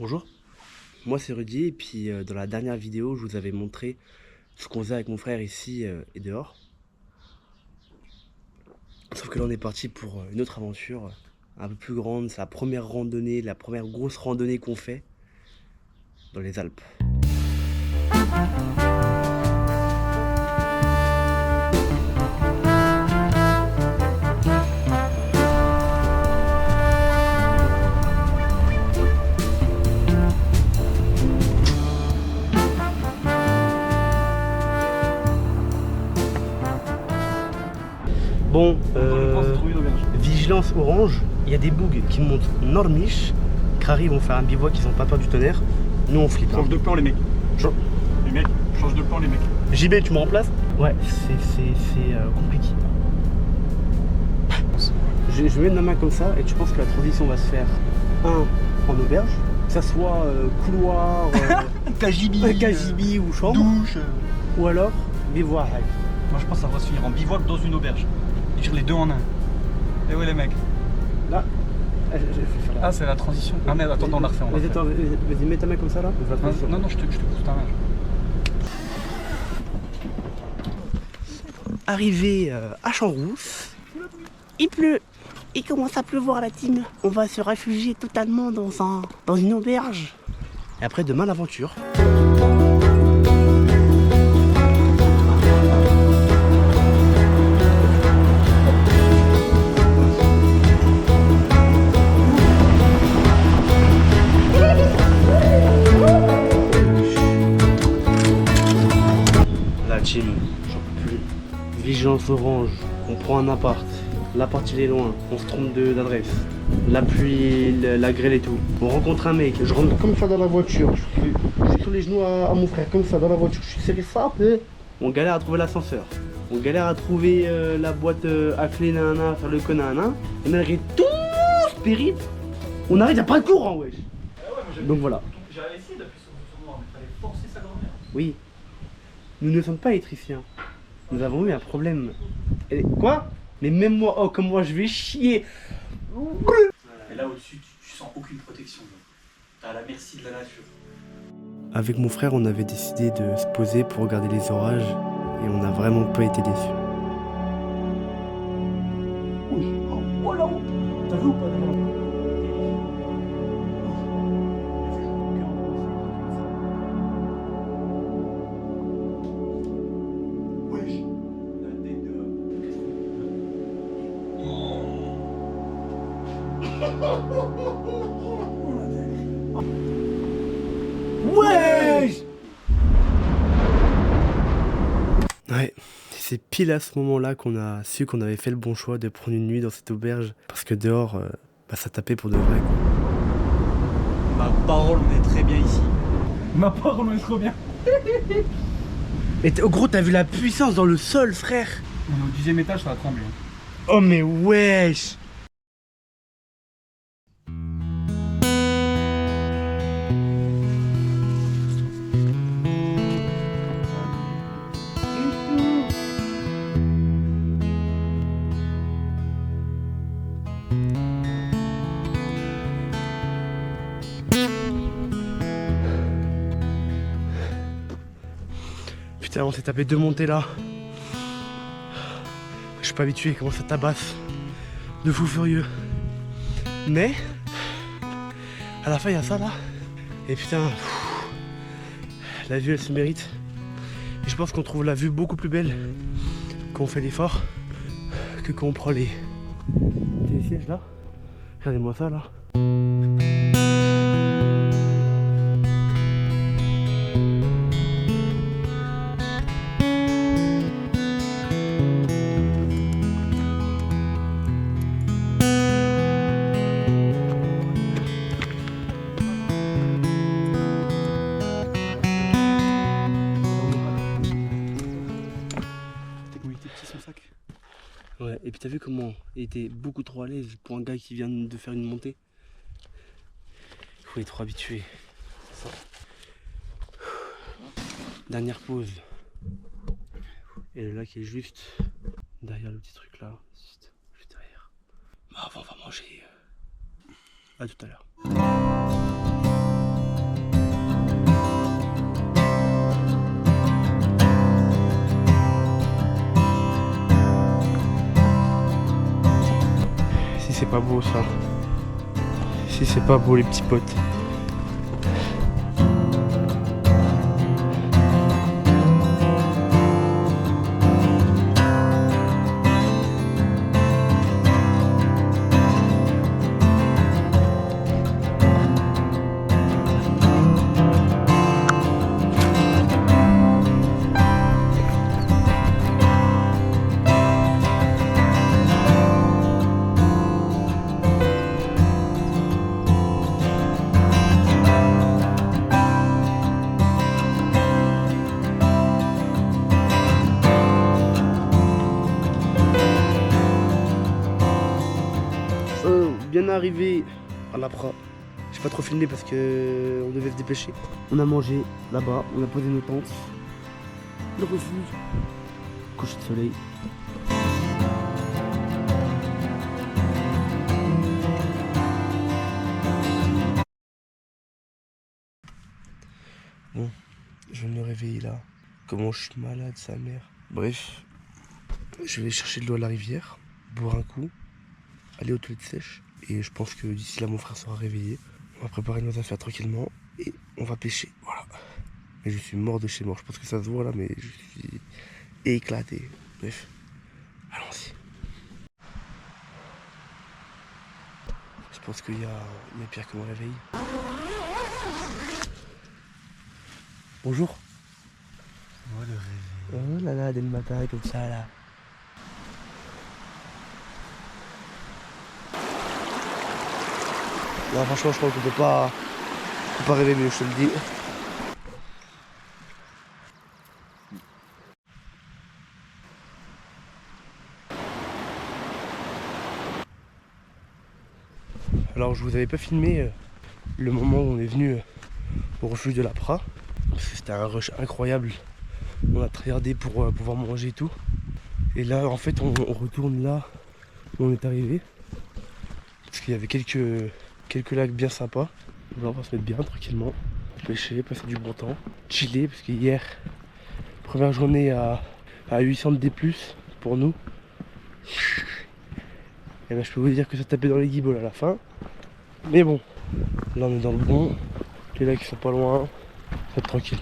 Bonjour, moi c'est Rudy et puis dans la dernière vidéo je vous avais montré ce qu'on faisait avec mon frère ici et dehors. Sauf que là on est parti pour une autre aventure un peu plus grande, c'est la première randonnée, la première grosse randonnée qu'on fait dans les Alpes. Bon, vigilance orange, il y a des bougs qui montent Normiche, Crary vont faire un bivouac, ils ont pas peur du tonnerre, nous on flippe. Change de plan les mecs. Les mecs, change de plan les mecs. JB, tu me remplaces? Ouais, c'est compliqué. Je vais mettre ma main comme ça et tu penses que la transition va se faire en auberge, que ça soit couloir, KGB ou chambre, douche. ou alors bivouac. Moi je pense que ça va se finir en bivouac dans une auberge. Et dire les deux en un. Et ouais les mecs. Là, je vais faire là. Ah c'est la transition. Ah merde, attends, on la refait. Vas-y, attends, vas-y, mets ta main comme ça là. Non, je te pousse ta main. Arrivé à Champs-Rousse, il pleut. Il commence à pleuvoir la team. On va se réfugier totalement dans une auberge. Et après demain l'aventure. La team, j'en peux plus. Vigilance orange, on prend un appart. L'appart il est loin, on se trompe d'adresse. La pluie, la grêle et tout. On rencontre un mec, je rentre comme ça dans la voiture. Je suis sur les genoux à mon frère, comme ça dans la voiture. Je suis serré ça. On galère à trouver l'ascenseur. On galère à trouver la boîte à clé, nanana, faire le con, nanana. Et malgré tout ce périple, on arrive, il n'y a pas de courant, wesh. Donc voilà. J'avais essayé d'appuyer sur le noir, mais il fallait forcer sa grand-mère. Oui. Nous ne sommes pas électriciens. Nous avons eu un problème. Et quoi? Mais même moi, oh comme moi je vais chier. Et là au-dessus, tu sens aucune protection. T'es à la merci de la nature. Avec mon frère, on avait décidé de se poser pour regarder les orages et on n'a vraiment pas été déçus. Oui, oh là-haut. T'as vu ou pas d'ailleurs? Ouais, c'est pile à ce moment-là qu'on a su qu'on avait fait le bon choix de prendre une nuit dans cette auberge parce que dehors, ça tapait pour de vrai. Ma parole, on est très bien ici. Ma parole, on est trop bien. Mais gros, t'as vu la puissance dans le sol, frère? On est au 10e étage, ça a tremblé. Oh mais wesh! Putain, on s'est tapé 2 montées là. Je suis pas habitué, comment ça tabasse. De fou furieux. Mais, à la fin, il y a ça là. Et putain, la vue elle se mérite. Et je pense qu'on trouve la vue beaucoup plus belle quand on fait l'effort que quand on prend les sièges là. Regardez-moi ça là. Ouais, et puis t'as vu comment il était beaucoup trop à l'aise pour un gars qui vient de faire une montée. Il faut être trop habitué. C'est ça. Dernière pause. Et le lac est juste derrière le petit truc là. Juste derrière. Bah, on va manger. À tout à l'heure. c'est pas beau ça. Si c'est pas beau les petits potes. Bien arrivé à l'Apra. J'ai pas trop filmé parce que on devait se dépêcher. On a mangé là-bas, on a posé nos tentes. Le refuge. Coucher de soleil. Bon, je vais me réveiller là. Comment je suis malade, sa mère. Bref, je vais chercher de l'eau à la rivière, boire un coup, aller aux toilettes sèches. Et je pense que d'ici là, mon frère sera réveillé. On va préparer nos affaires tranquillement et on va pêcher. Voilà. Mais je suis mort de chez mort. Je pense que ça se voit là, mais je suis éclaté. Bref, allons-y. Je pense qu'il y a pire que mon réveil. Bonjour. Moi le réveil. Oh là là, dès le matin comme ça là. Non, franchement, je crois qu'on peut pas rêver mieux, je te le dis. Alors, je vous avais pas filmé le moment où on est venu au refuge de l'Apra. C'était un rush incroyable. On a tryhardé pour pouvoir manger et tout. Et là, en fait, on retourne là où on est arrivé. Parce qu'il y avait quelques lacs bien sympas. Là, on va se mettre bien tranquillement, pêcher, passer du bon temps, chiller, parce que hier, première journée à 800 de D+, pour nous. Et ben, je peux vous dire que ça tapait dans les guibolles à la fin. Mais bon, là on est dans le bon, les lacs sont pas loin, ça va être tranquille.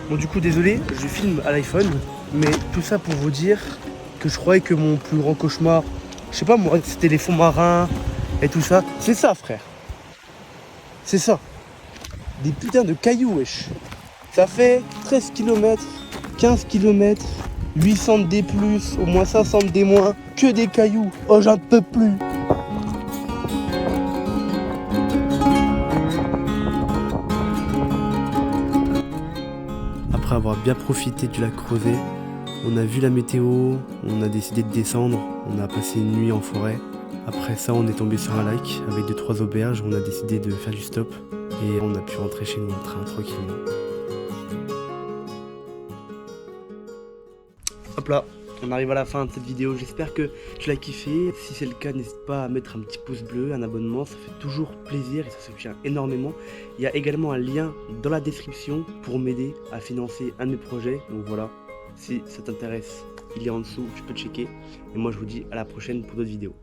Bon, du coup, désolé, je filme à l'iPhone, mais tout ça pour vous dire que je croyais que mon plus grand cauchemar, je sais pas moi, c'était les fonds marins et tout ça. C'est ça, frère. C'est ça. Des putains de cailloux, wesh. Ça fait 13 km, 15 km, 800 de D+, au moins 500 de D-, que des cailloux. Oh, j'en peux plus. Après avoir bien profité du lac Crozet, on a vu la météo, on a décidé de descendre, on a passé une nuit en forêt. Après ça, on est tombé sur un lac avec 2-3 auberges, on a décidé de faire du stop et on a pu rentrer chez nous en train tranquillement. Hop là, On arrive à la fin de cette vidéo, j'espère que tu l'as kiffé. Si c'est le cas, n'hésite pas à mettre un petit pouce bleu, un abonnement, ça fait toujours plaisir et ça soutient énormément. Il y a également un lien dans la description pour m'aider à financer un de mes projets. Donc voilà, si ça t'intéresse, il est en dessous, tu peux checker. Et moi je vous dis à la prochaine pour d'autres vidéos.